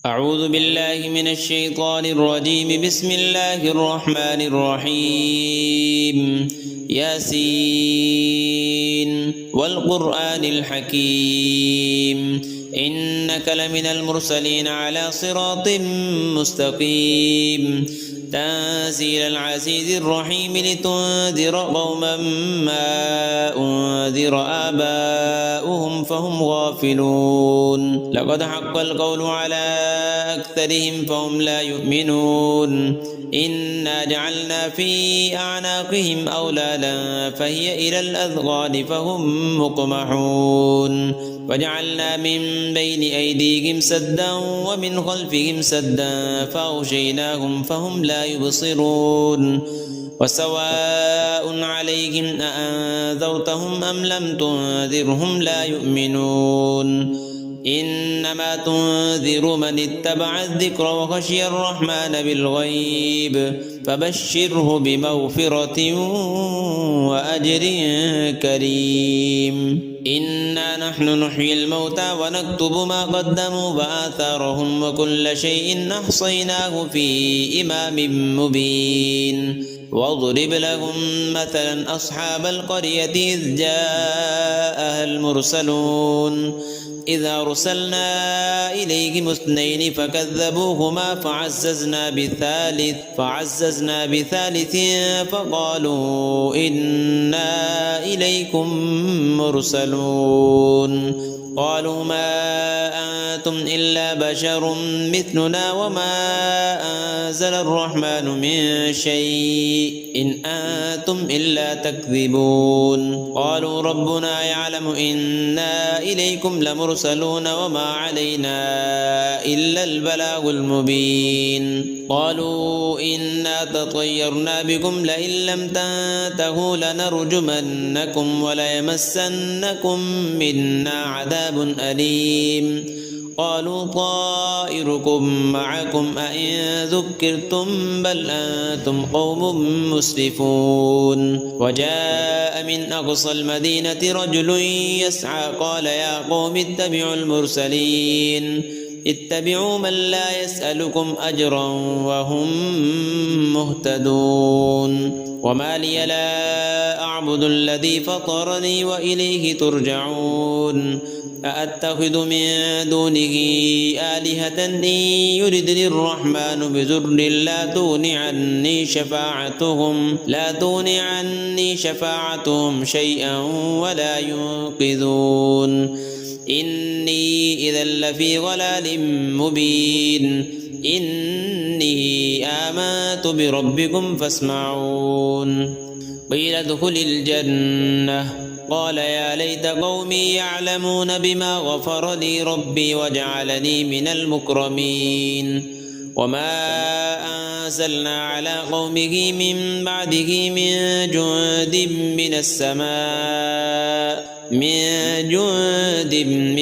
أعوذ بالله من الشيطان الرجيم. بسم الله الرحمن الرحيم. ياسين والقرآن الحكيم إنك لمن المرسلين على صراط مستقيم تنزيل العزيز الرحيم لتنذر قوما ما أنذر آباؤهم فهم غافلون. لقد حق القول على أكثرهم فهم لا يؤمنون. إنا جعلنا في أعناقهم أغلالا فهي إلى الأذقان فهم مقمحون. وجعلنا من بين أيديهم سدا ومن خلفهم سدا فأغشيناهم فهم لا يبصرون. وسواء عليهم أأنذرتهم أم لم تنذرهم لا يؤمنون. إنما تنذر من اتبع الذكر وخشي الرحمن بالغيب فبشره بمغفرة وأجر كريم. إنا نحن نحيي الموتى ونكتب ما قدموا وآثارهم وكل شيء أحصيناه في إمام مبين. واضرب لهم مثلا أصحاب القرية إذ جاءها المرسلون إذ أرسلنا إليهم اثنين فكذبوهما فعززنا بثالث فقالوا إنا إليكم مرسلون. قالوا ما أنتم إلا بشر مثلنا وما أنزل الرحمن من شيء إن أنتم إلا تكذبون. قالوا ربنا يعلم إنا إليكم لمرسلون وما علينا إلا البلاغ المبين. قالوا إنا تطيرنا بكم لئن لم تنتهوا لنرجمنكم وليمسنكم منا عذاب أليم. قالوا طائركم معكم أئن ذكرتم بل أنتم قوم مسرفون. وجاء من أقصى المدينة رجل يسعى قال يا قوم اتبعوا المرسلين اتبعوا من لا يسألكم أجرا وهم مهتدون. وما لي لا أعبد الذي فطرني وإليه ترجعون. أأتخذ من دونه آلهة إن يردني الرحمن بضر لا تغن عني شفاعتهم شيئا ولا ينقذون. إني إذا لفي ضلال مبين. إني آمنت بربكم فاسمعون. قيل ادخل الجنة قال يا ليت قومي يعلمون بما غفر لي ربي وجعلني من المكرمين. وما أنزلنا على قومه من بعده من جند من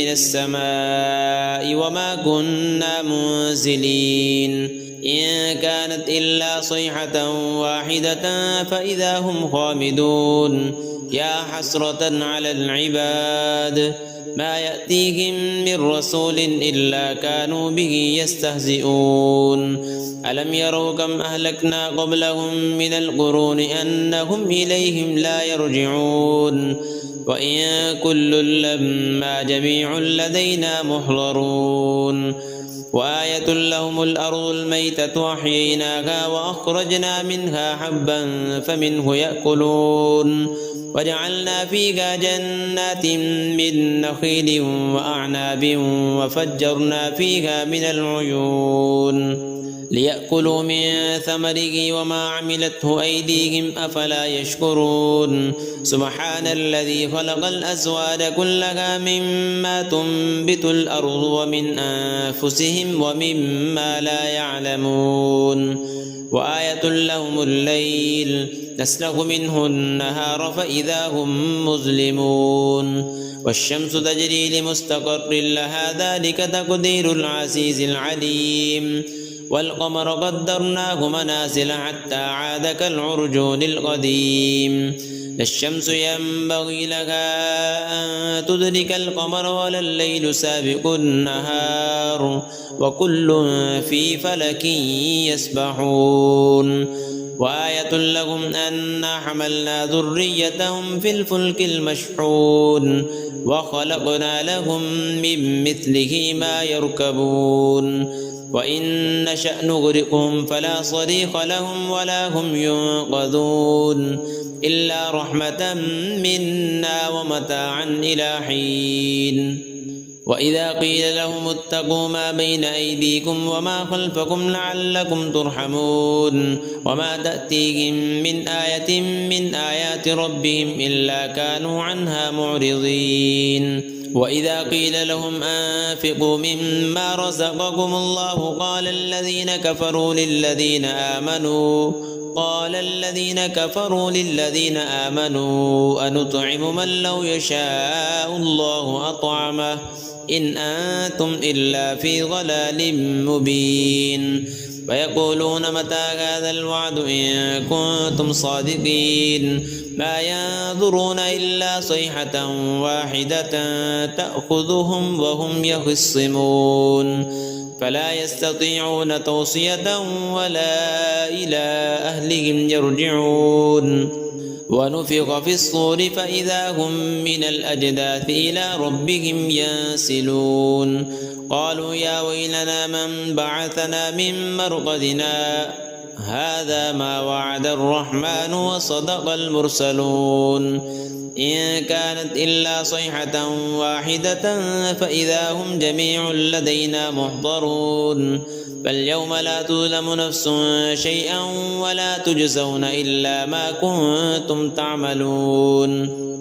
السماء وما كنا منزلين. إن كانت إلا صيحة واحدة فإذا هم خامدون. يا حسرة على العباد ما يأتيهم من رسول إلا كانوا به يستهزئون. ألم يروا كم أهلكنا قبلهم من القرون أنهم إليهم لا يرجعون. وإن كل لما جميع لدينا محضرون. وآية لهم الأرض الميتة أحييناها وأخرجنا منها حبا فمنه يأكلون. وجعلنا فيها جنات من نخيل وأعناب وفجرنا فيها من العيون ليأكلوا من ثمره وما عملته أيديهم أفلا يشكرون. سبحان الذي خلق الأزواج كلها مما تنبت الأرض ومن أنفسهم ومما لا يعلمون. وآية لهم الليل نسلخ منه النهار فإذا هم مظلمون. والشمس تجري لمستقر لها ذلك تقدير العزيز العليم. والقمر قدرناه منازل حتى عاد كالعرجون القديم. لا الشمس ينبغي لها أن تدرك القمر ولا الليل سابق النهار وكل في فلك يسبحون وآية لهم أنا حملنا ذريتهم في الفلك المشحون وخلقنا لهم من مثله ما يركبون وإن نشأ نغرقهم فلا صريخ لهم ولا هم ينقذون إلا رحمة منا ومتاعا إلى حين وإذا قيل لهم اتقوا ما بين أيديكم وما خلفكم لعلكم ترحمون وما تأتيهم من آية من آيات ربهم إلا كانوا عنها معرضين وإذا قيل لهم أنفقوا مما رزقكم الله قال الذين كفروا للذين آمنوا أنطعم من لو يشاء الله أطعمه إن أنتم إلا في ضلال مبين ويقولون متى هذا الوعد إن كنتم صادقين ما ينظرون إلا صيحة واحدة تأخذهم وهم يخصمون فلا يستطيعون توصية ولا إلى أهلهم يرجعون ونفخ في الصور فإذا هم من الأجداث إلى ربهم ينسلون قالوا يا ويلنا من بعثنا من مرقدنا هذا ما وعد الرحمن وصدق المرسلون إن كانت إلا صيحة واحدة فإذا هم جميع لدينا محضرون فاليوم لا تظلم نفس شيئا ولا تجزون إلا ما كنتم تعملون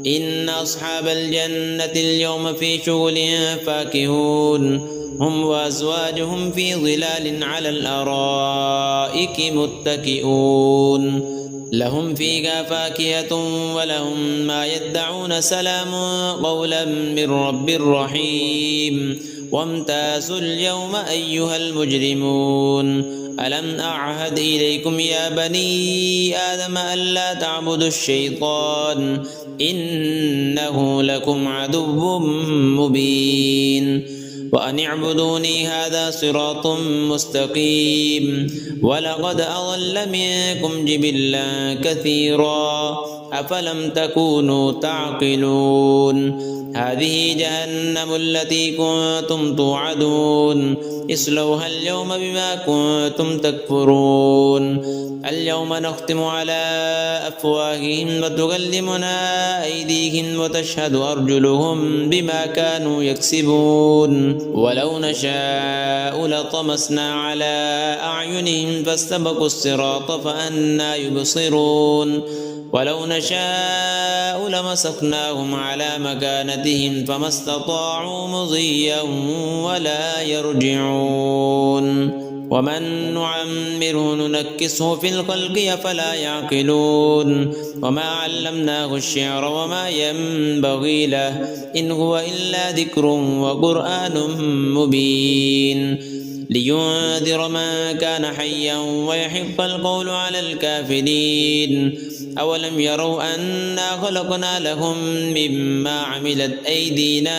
إن أصحاب الجنة اليوم في شغل فاكهون هم وأزواجهم في ظلال على الأرائك متكئون لهم فيها فاكهة ولهم ما يدعون سلام قولا من رب رحيم وامتازوا اليوم أيها المجرمون ألم أعهد إليكم يا بني آدم ألا تعبدوا الشيطان إنه لكم عدو مبين وأن اعبدوني هذا صراط مستقيم ولقد أضل منكم جبلا كثيرا أفلم تكونوا تعقلون هذه جهنم التي كنتم توعدون اصلوها اليوم بما كنتم تكفرون اليوم نختم على أفواههم وتكلمنا أيديهم وتشهد أرجلهم بما كانوا يكسبون ولو نشاء لطمسنا على أعينهم فاستبقوا الصراط فأنى يبصرون ولو نشاء لمسخناهم على مكانتهم فما استطاعوا مضيا ولا يرجعون ومن نعمره ننكسه في الخلق أفلا يعقلون وما علمناه الشعر وما ينبغي له إن هو إلا ذكر وقرآن مبين لينذر من كان حيا ويحق القول على الكافرين أولم يروا أنا خلقنا لهم مما عملت أيدينا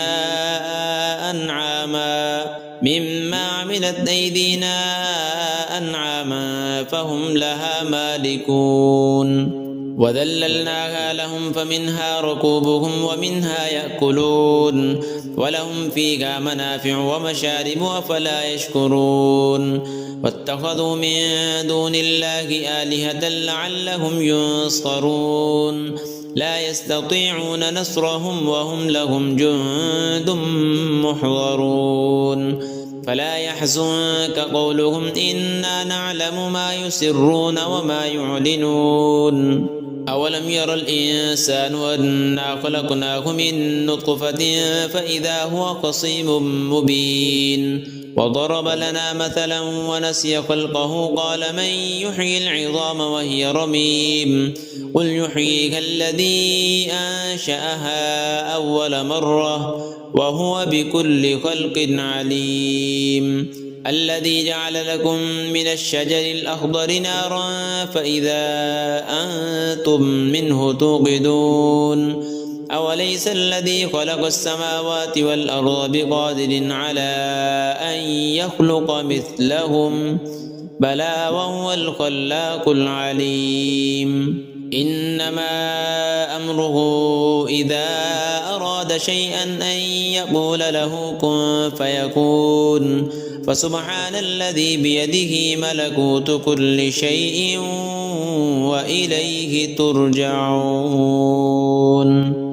أنعاما فهم لها مالكون وذللناها لهم فمنها ركوبهم ومنها يأكلون ولهم فيها منافع ومشارب أفلا يشكرون واتخذوا من دون الله آلهة لعلهم ينصرون لا يستطيعون نصرهم وهم لهم جند محضرون فلا يحزنك قولهم إنا نعلم ما يسرون وما يعلنون أولم ير الإنسان أنا خلقناه من نطفة فإذا هو خصيم مبين وضرب لنا مثلا ونسي خلقه قال من يحيي العظام وهي رميم قل يحييها الذي أنشأها أول مرة وهو بكل خلق عليم الذي جعل لكم من الشجر الأخضر نارا فإذا أنتم منه توقدون أوليس الذي خلق السماوات والأرض بقادر على أن يخلق مثلهم بلى وهو الخلاق العليم إنما أمره إذا أراد شيئا أن يقول له كن فيكون فسبحان الذي بيده ملكوت كل شيء وإليه ترجعون.